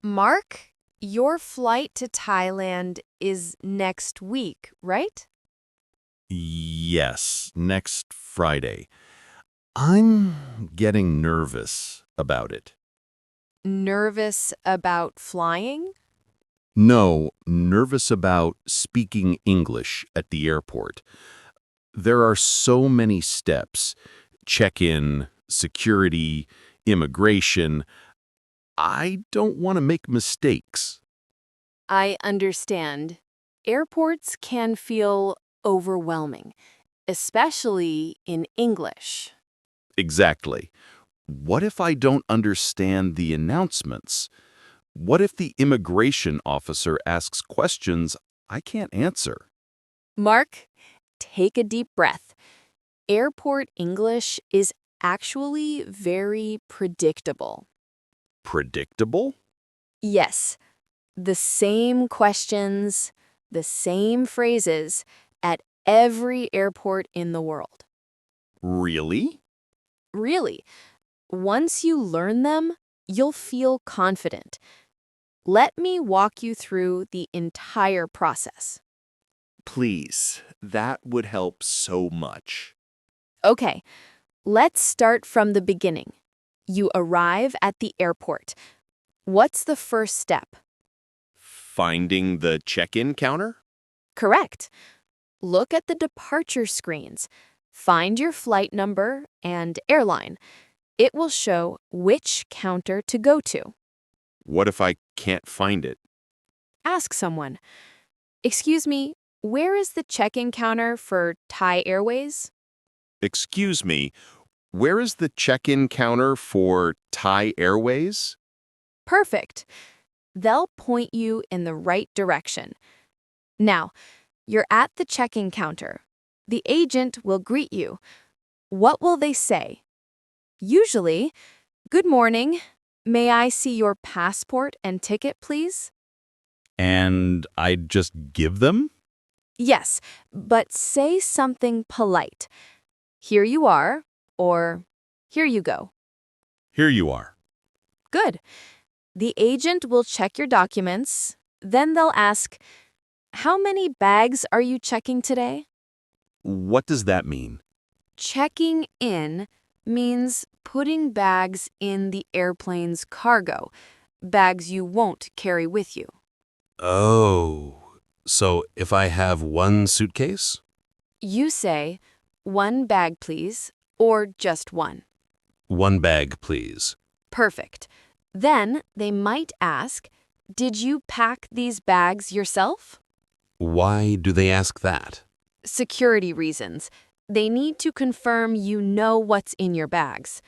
Mark, your flight to Thailand is next week, right? Yes, next Friday. I'm getting nervous about it. Nervous about flying? No, nervous about speaking English at the airport. There are so many steps. Check-in, security, immigration. I don't want to make mistakes. I understand. Airports can feel overwhelming, especially in English. Exactly. What if I don't understand the announcements? What if the immigration officer asks questions I can't answer? Mark, take a deep breath. Airport English is actually very predictable. Predictable? Yes, the same questions, the same phrases at every airport in the world. Really? Really, once you learn them, you'll feel confident. Let me walk you through the entire process. Please, that would help so much. Okay, let's start from the beginning. You arrive at the airport. What's the first step? Finding the check-in counter? Correct. Look at the departure screens. Find your flight number and airline. It will show which counter to go to. What if I can't find it? Ask someone, "Excuse me, where is the check-in counter for Thai Airways?" Excuse me, where is the check-in counter for Thai Airways? Perfect. They'll point you in the right direction. Now, you're at the check-in counter. The agent will greet you. What will they say? Usually, "Good morning. May I see your passport and ticket, please?" And I'd just give them? Yes, but say something polite. "Here you are," or "Here you go." Here you are. Good. The agent will check your documents. Then they'll ask, "How many bags are you checking today?" What does that mean? Checking in means putting bags in the airplane's cargo, bags you won't carry with you. Oh, so if I have one suitcase? You say, "One bag, please," or just one. One bag, please. Perfect. Then they might ask, "Did you pack these bags yourself?" Why do they ask that? Security reasons. They need to confirm you know what's in your bags.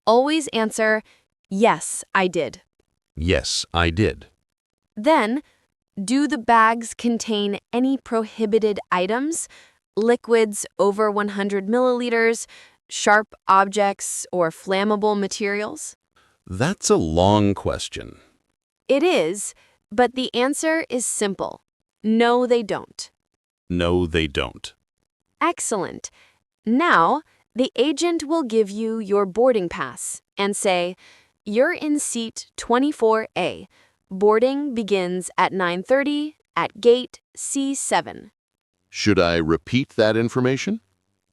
Always answer, "Yes, I did." Yes, I did. Then, do the bags contain any prohibited items, liquids over 100 milliliters, sharp objects, or flammable materials? That's a long question. It is, but the answer is simple. No, they don't. No, they don't. Excellent. Now, the agent will give you your boarding pass and say, "You're in seat 24A. Boarding begins at 9:30 at gate C7. Should I repeat that information?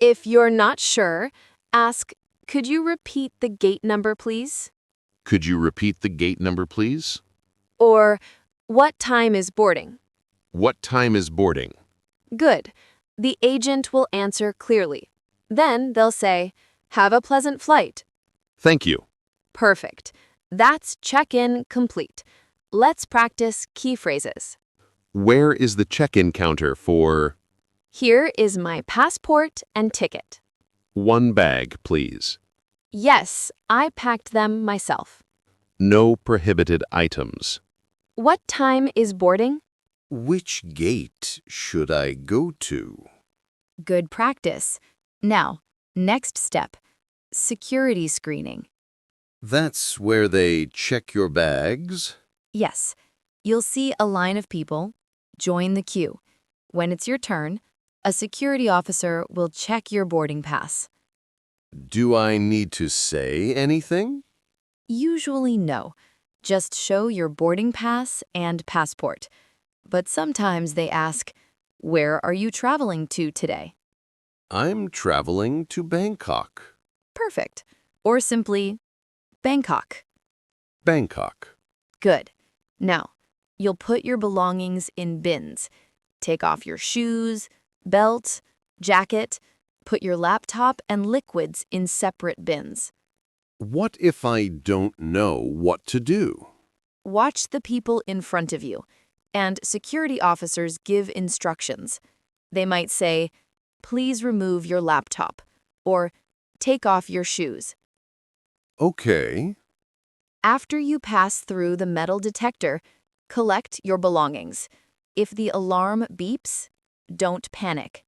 If you're not sure, ask, "Could you repeat the gate number, please?" Could you repeat the gate number, please? Or, "What time is boarding?" What time is boarding? Good. The agent will answer clearly. Then they'll say, "Have a pleasant flight." Thank you. Perfect. That's check-in complete. Let's practice key phrases. Where is the check-in counter for Here is my passport and ticket. one bag, please? Yes, I packed them myself. No prohibited items. What time is boarding? Which gate should I go to? Good practice. Now, next step, security screening. That's where they check your bags? Yes, you'll see a line of people. Join the queue. When it's your turn, a security officer will check your boarding pass. Do I need to say anything? Usually no. Just show your boarding pass and passport. But sometimes they ask, where are you traveling to today? I'm traveling to Bangkok. Perfect. Or simply, Bangkok. Bangkok. Good. Now, you'll put your belongings in bins. Take off your shoes, belt, jacket, put your laptop and liquids in separate bins. What if I don't know what to do? Watch the people in front of you, and security officers give instructions. They might say, please remove your laptop, or take off your shoes. Okay. After you pass through the metal detector, collect your belongings. If the alarm beeps, don't panic.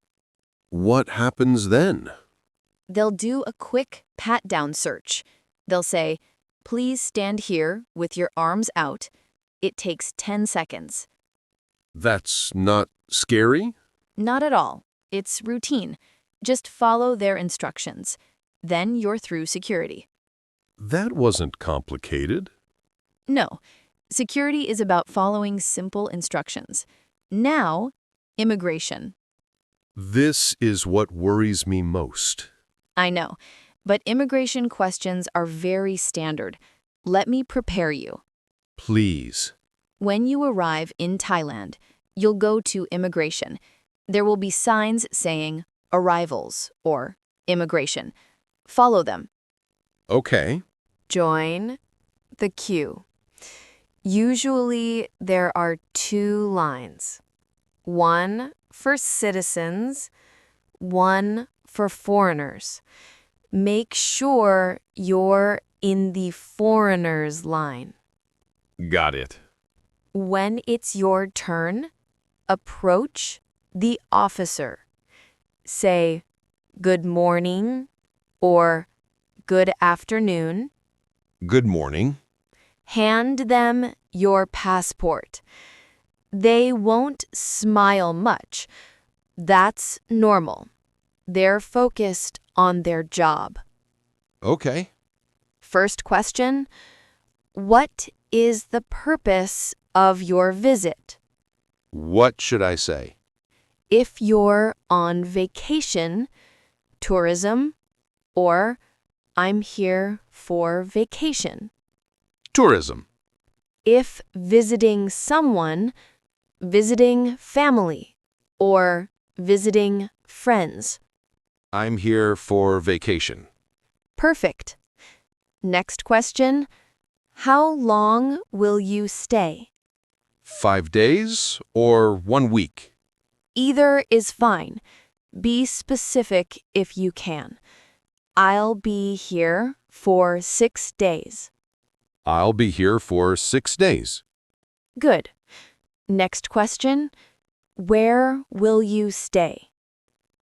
What happens then? They'll do a quick pat-down search. They'll say, please stand here with your arms out. It takes 10 seconds. That's not scary? Not at all. It's routine. Just follow their instructions. Then you're through security. That wasn't complicated. No, security is about following simple instructions. Now, immigration. This is what worries me most. I know, but immigration questions are very standard. Let me prepare you. Please. When you arrive in Thailand, you'll go to immigration. There will be signs saying arrivals or immigration. Follow them. Okay. Join the queue. Usually, there are 2 lines. One for citizens, one for foreigners. Make sure you're in the foreigners line. Got it. When it's your turn, approach the officer. Say, good morning or good afternoon. Good morning. Hand them your passport. They won't smile much. That's normal. They're focused on their job. Okay. First question, what is the purpose of your visit? What should I say? If you're on vacation, tourism, or I'm here for vacation. Tourism. If visiting someone, visiting family, or visiting friends. I'm here for vacation. Perfect. Next question, how long will you stay? 5 days or 1 week? Either is fine. Be specific if you can. I'll be here for 6 days. I'll be here for 6 days. Good. Next question, where will you stay?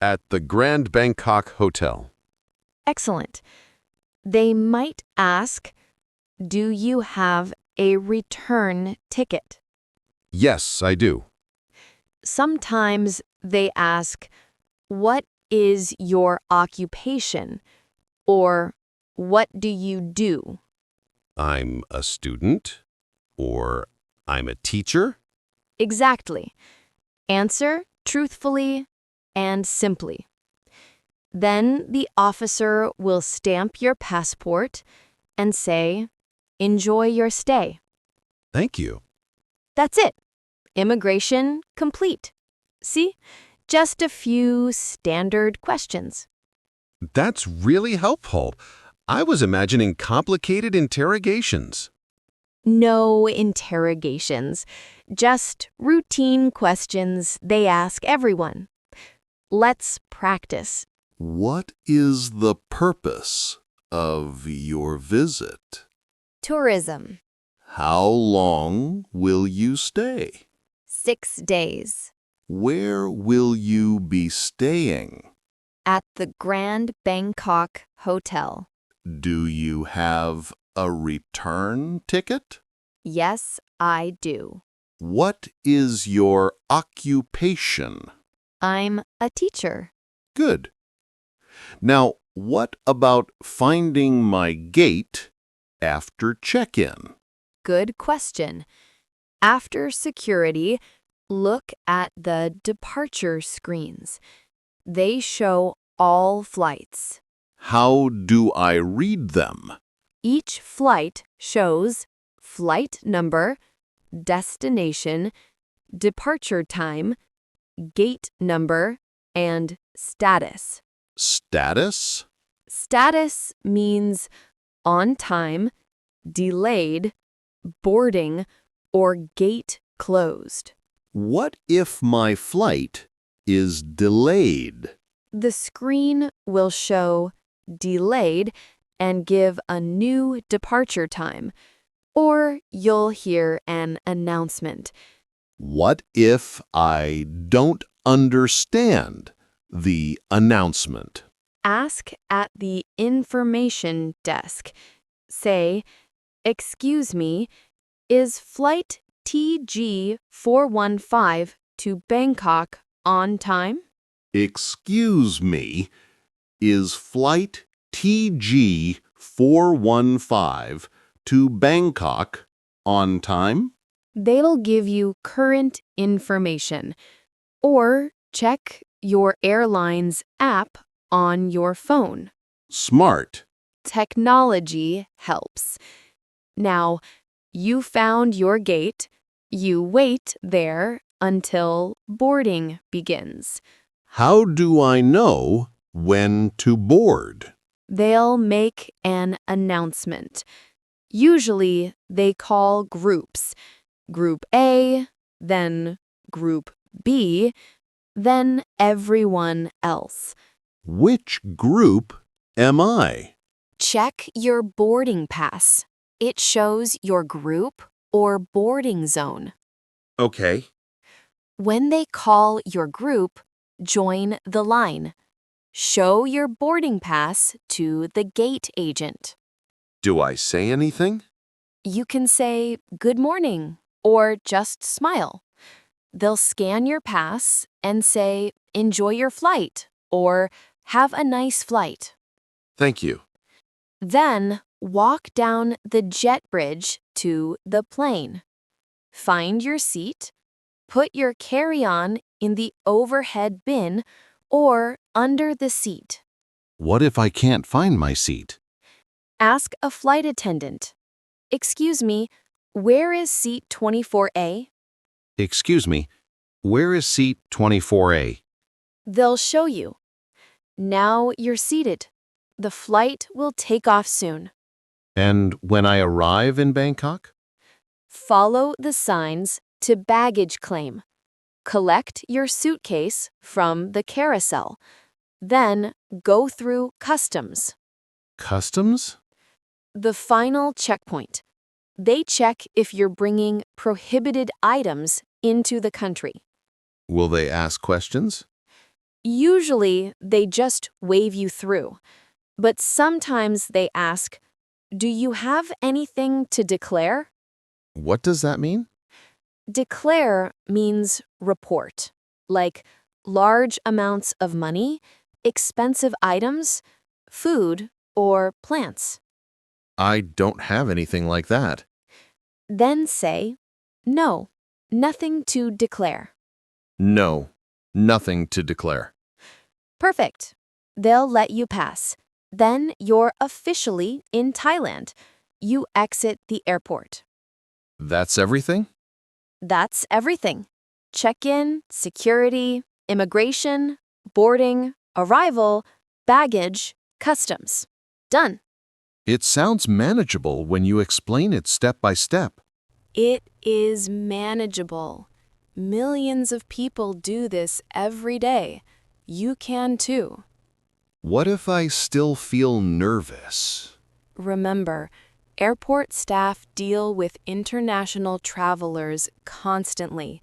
At the Grand Bangkok Hotel. Excellent. They might ask, do you have a return ticket? Yes, I do. Sometimes they ask, what is your occupation? Or what do you do? I'm a student. Or I'm a teacher. Exactly. Answer truthfully and simply. Then the officer will stamp your passport and say, enjoy your stay. Thank you. That's it. Immigration complete. See? Just a few standard questions. That's really helpful. I was imagining complicated interrogations. No interrogations, just routine questions they ask everyone. Let's practice. What is the purpose of your visit? Tourism. How long will you stay? 6 days. Where will you be staying? At the Grand Bangkok Hotel. Do you have a return ticket? Yes, I do. What is your occupation? I'm a teacher. Good. Now, what about finding my gate after check-in? Good question. After security, look at the departure screens. They show all flights. How do I read them? Each flight shows flight number, destination, departure time, gate number, and status. Status? Status means on time, delayed, boarding, or gate closed. What if my flight is delayed? The screen will show delayed and give a new departure time, or you'll hear an announcement. What if I don't understand the announcement? Ask at the information desk. Say, "Excuse me, is flight TG415 to Bangkok on time?" Excuse me, is flight TG415 to Bangkok on time? They'll give you current information. Or check your airline's app on your phone. Smart. Technology helps. Now, you found your gate. You wait there until boarding begins. How do I know when to board? They'll make an announcement. Usually, they call groups. Group A, then Group B, then everyone else. Which group am I? Check your boarding pass. It shows your group or boarding zone. Okay. When they call your group, join the line. Show your boarding pass to the gate agent. Do I say anything? You can say good morning or just smile. They'll scan your pass and say enjoy your flight or have a nice flight. Thank you. Then walk down the jet bridge to the plane. Find your seat. Put your carry-on in the overhead bin or under the seat. What if I can't find my seat? Ask a flight attendant. "Excuse me, where is seat 24A?" Excuse me, where is seat 24A? They'll show you. Now you're seated. The flight will take off soon. And when I arrive in Bangkok? Follow the signs to baggage claim. Collect your suitcase from the carousel. Then go through customs. Customs? The final checkpoint. They check if you're bringing prohibited items into the country. Will they ask questions? Usually, they just wave you through. But sometimes they ask, "Do you have anything to declare?" What does that mean? Declare means report, like large amounts of money, expensive items, food, or plants. I don't have anything like that. Then say, "No, nothing to declare." No, nothing to declare. Perfect. They'll let you pass. Then you're officially in Thailand. You exit the airport. That's everything? That's everything. Check-in, security, immigration, boarding, arrival, baggage, customs. Done. It sounds manageable when you explain it step by step. It is manageable. Millions of people do this every day. You can too. What if I still feel nervous? Remember, airport staff deal with international travelers constantly.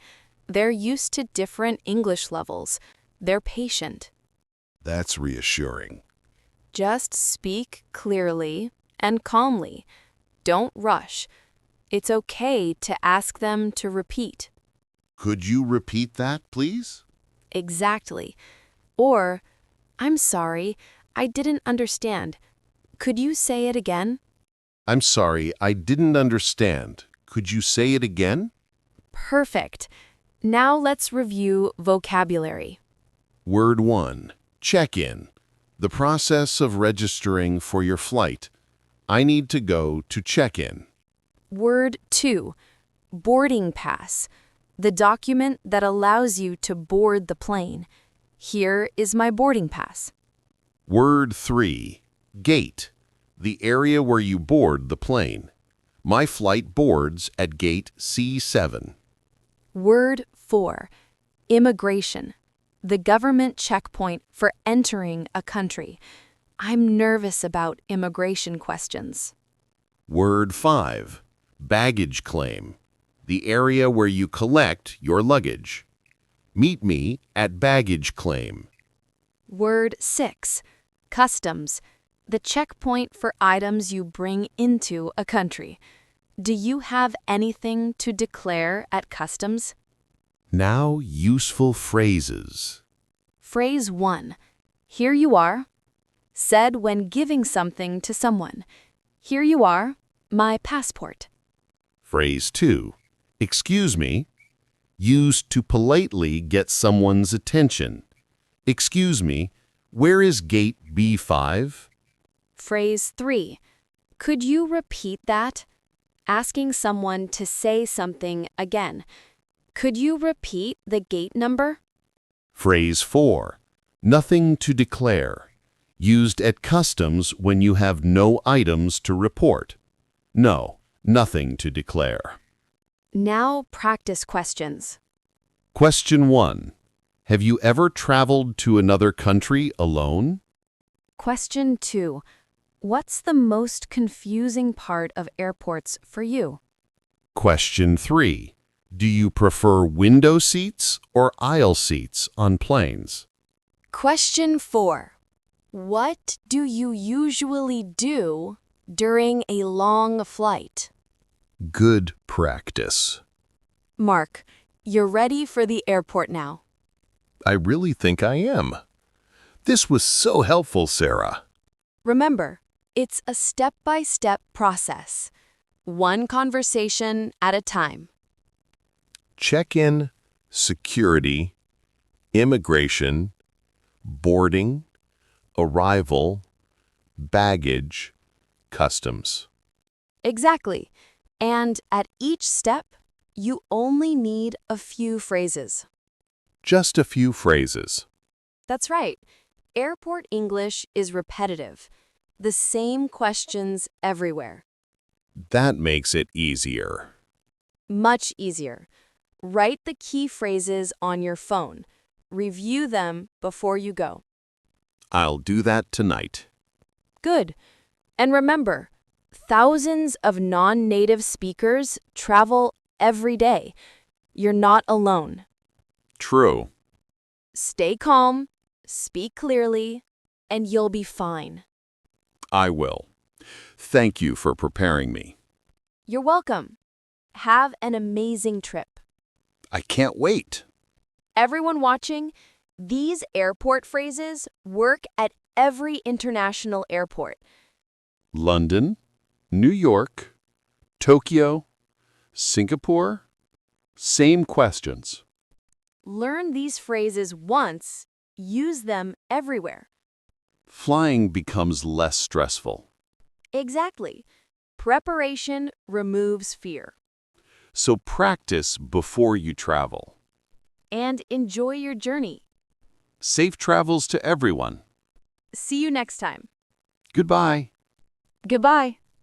They're used to different English levels. They're patient. That's reassuring. Just speak clearly and calmly. Don't rush. It's okay to ask them to repeat. Could you repeat that, please? Exactly. Or, "I'm sorry, I didn't understand. Could you say it again?" I'm sorry, I didn't understand. Could you say it again? Perfect. Now let's review vocabulary. Word 1. Check-in. The process of registering for your flight. I need to go to check-in. Word 2. Boarding pass. The document that allows you to board the plane. Here is my boarding pass. Word 3. Gate. The area where you board the plane. My flight boards at gate C7. Word 4. Immigration. The government checkpoint for entering a country. I'm nervous about immigration questions. Word 5. Baggage claim. The area where you collect your luggage. Meet me at baggage claim. Word 6. Customs. The checkpoint for items you bring into a country. Do you have anything to declare at customs? Now, useful phrases. Phrase 1. Here you are. Said when giving something to someone. Here you are, my passport. Phrase 2. Excuse me. Used to politely get someone's attention. Excuse me, where is gate B5? Phrase 3. Could you repeat that? Asking someone to say something again. Could you repeat the gate number? Phrase 4. Nothing to declare. Used at customs when you have no items to report. No, nothing to declare. Now practice questions. Question 1. Have you ever traveled to another country alone? Question 2. What's the most confusing part of airports for you? Question 3. Do you prefer window seats or aisle seats on planes? Question 4. What do you usually do during a long flight? Good practice. Mark, you're ready for the airport now. I really think I am. This was so helpful, Sarah. Remember, it's a step-by-step process. One conversation at a time. Check-in, security, immigration, boarding, arrival, baggage, customs. Exactly. And at each step, you only need a few phrases. Just a few phrases. That's right. Airport English is repetitive. The same questions everywhere. That makes it easier. Much easier. Write the key phrases on your phone. Review them before you go. I'll do that tonight. Good. And remember, thousands of non-native speakers travel every day. You're not alone. True. Stay calm, speak clearly, and you'll be fine. I will. Thank you for preparing me. You're welcome. Have an amazing trip. I can't wait. Everyone watching, these airport phrases work at every international airport. London, New York, Tokyo, Singapore, same questions. Learn these phrases once, use them everywhere. Flying becomes less stressful. Exactly. Preparation removes fear. So practice before you travel. And enjoy your journey. Safe travels to everyone. See you next time. Goodbye. Goodbye.